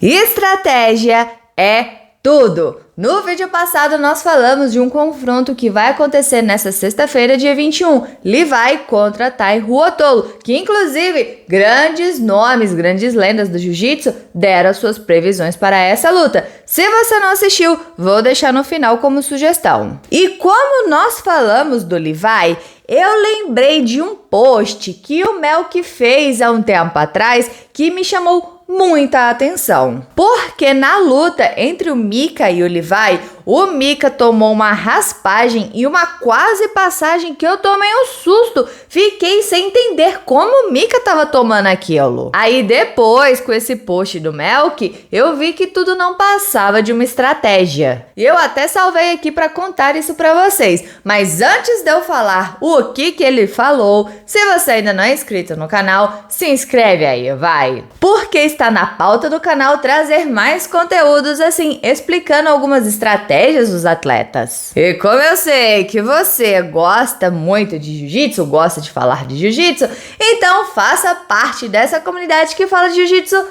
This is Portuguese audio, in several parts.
Estratégia é tudo! No vídeo passado nós falamos de um confronto que vai acontecer nessa sexta-feira, dia 21, Levi contra Tai Ruotolo, que inclusive grandes nomes, grandes lendas do jiu-jitsu deram suas previsões para essa luta. Se você não assistiu, vou deixar no final como sugestão. E como nós falamos do Levi, eu lembrei de um post que o Melk fez há um tempo atrás que me chamou muita atenção. Porque na luta entre o Mika e o Levi, o Mika tomou uma raspagem e uma quase passagem que eu tomei um susto. Fiquei sem entender como o Mika tava tomando aquilo. Aí depois, com esse post do Melk, eu vi que tudo não passava de uma estratégia. E eu até salvei aqui para contar isso para vocês. Mas antes de eu falar o que ele falou, se você ainda não é inscrito no canal, se inscreve aí, vai! Porque está na pauta do canal trazer mais conteúdos assim, explicando algumas estratégias dos atletas. E como eu sei que você gosta muito de jiu-jitsu, gosta de falar de jiu-jitsu, então faça parte dessa comunidade que fala de jiu-jitsu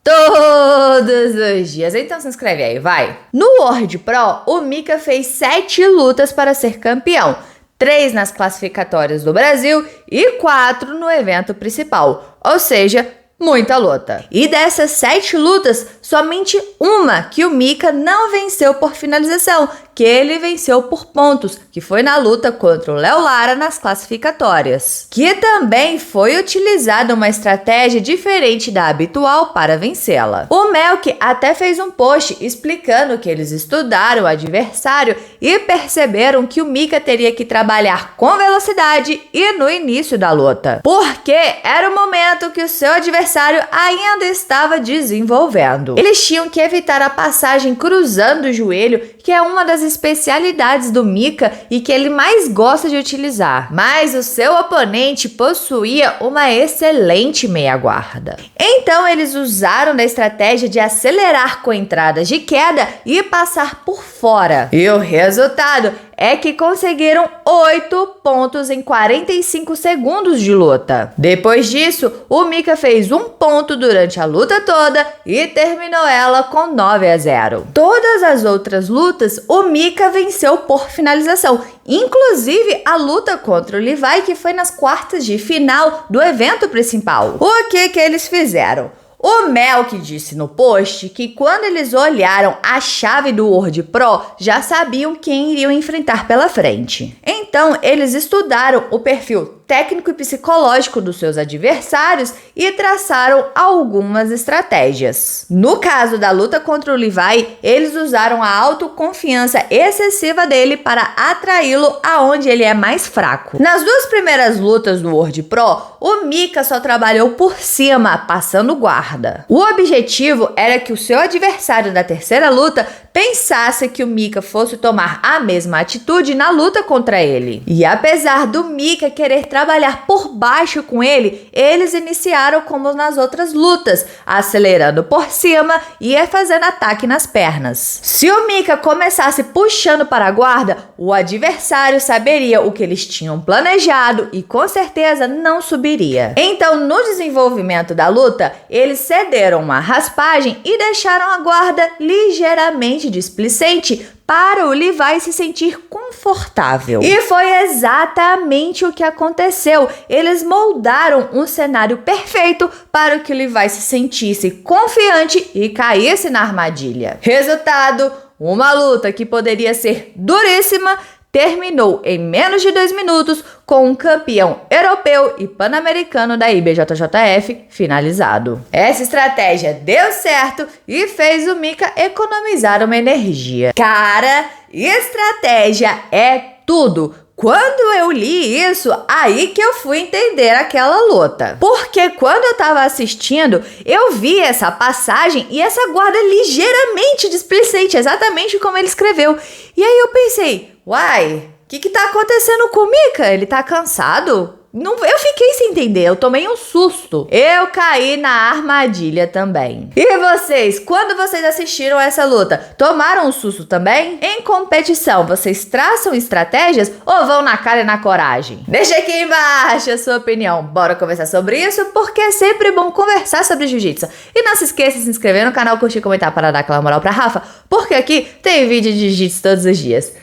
todos os dias. Então se inscreve aí, vai! No World Pro, o Mika fez 7 lutas para ser campeão. 3 nas classificatórias do Brasil e 4 no evento principal, ou seja, muita luta. E dessas 7 lutas, somente uma que o Mika não venceu por finalização, que ele venceu por pontos, que foi na luta contra o Léo Lara nas classificatórias. Que também foi utilizada uma estratégia diferente da habitual para vencê-la. O Melk até fez um post explicando que eles estudaram o adversário e perceberam que o Mika teria que trabalhar com velocidade e no início da luta, porque era o momento que o seu adversário ainda estava desenvolvendo. Eles tinham que evitar a passagem cruzando o joelho, que é uma das especialidades do Mika e que ele mais gosta de utilizar. Mas o seu oponente possuía uma excelente meia guarda. Então eles usaram da estratégia de acelerar com entradas de queda e passar por fora. E o resultado é que conseguiram 8 pontos em 45 segundos de luta. Depois disso, o Mika fez um ponto durante a luta toda e terminou ela com 9-0. Todas as outras lutas, o Mika venceu por finalização, inclusive a luta contra o Levi, que foi nas quartas de final do evento principal. O que eles fizeram? O Melk disse no post que quando eles olharam a chave do World Pro, já sabiam quem iriam enfrentar pela frente. Então, eles estudaram o perfil técnico e psicológico dos seus adversários e traçaram algumas estratégias. No caso da luta contra o Levi, eles usaram a autoconfiança excessiva dele para atraí-lo aonde ele é mais fraco. Nas 2 primeiras lutas do World Pro, o Mika só trabalhou por cima, passando guarda. O objetivo era que o seu adversário da terceira luta pensasse que o Mika fosse tomar a mesma atitude na luta contra ele. E apesar do Mika querer trabalhar por baixo com ele, eles iniciaram como nas outras lutas, acelerando por cima e fazendo ataque nas pernas. Se o Mika começasse puxando para a guarda, o adversário saberia o que eles tinham planejado e com certeza não subiria. Então, no desenvolvimento da luta, eles cederam uma raspagem e deixaram a guarda ligeiramente displicente para o Levi se sentir confortável. E foi exatamente o que aconteceu. Eles moldaram um cenário perfeito para que o Levi se sentisse confiante e caísse na armadilha. Resultado, uma luta que poderia ser duríssima terminou em menos de 2 minutos com um campeão europeu e pan-americano da IBJJF finalizado. Essa estratégia deu certo e fez o Mika economizar uma energia. Cara, estratégia é tudo! Quando eu li isso, aí que eu fui entender aquela luta. Porque quando eu tava assistindo, eu vi essa passagem e essa guarda ligeiramente displicente, exatamente como ele escreveu. E aí eu pensei, uai, o que tá acontecendo com o Mika? Ele tá cansado? Eu fiquei sem entender, eu tomei um susto. Eu caí na armadilha também. E vocês, quando vocês assistiram essa luta, tomaram um susto também? Em competição, vocês traçam estratégias ou vão na cara e na coragem? Deixa aqui embaixo a sua opinião. Bora conversar sobre isso, porque é sempre bom conversar sobre jiu-jitsu. E não se esqueça de se inscrever no canal, curtir e comentar para dar aquela moral pra Rafa, porque aqui tem vídeo de jiu-jitsu todos os dias.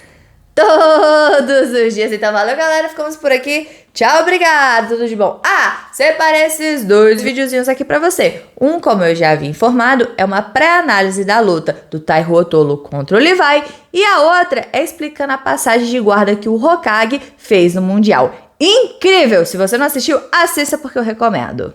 Todos os dias. Então valeu, galera, ficamos por aqui. Tchau, obrigado, tudo de bom. Separei esses 2 videozinhos aqui pra você. Um, como eu já havia informado, é uma pré-análise da luta do Tai Ruotolo contra o Levi, e a outra é explicando a passagem de guarda que o Hokage fez no Mundial. Incrível! Se você não assistiu, assista porque eu recomendo.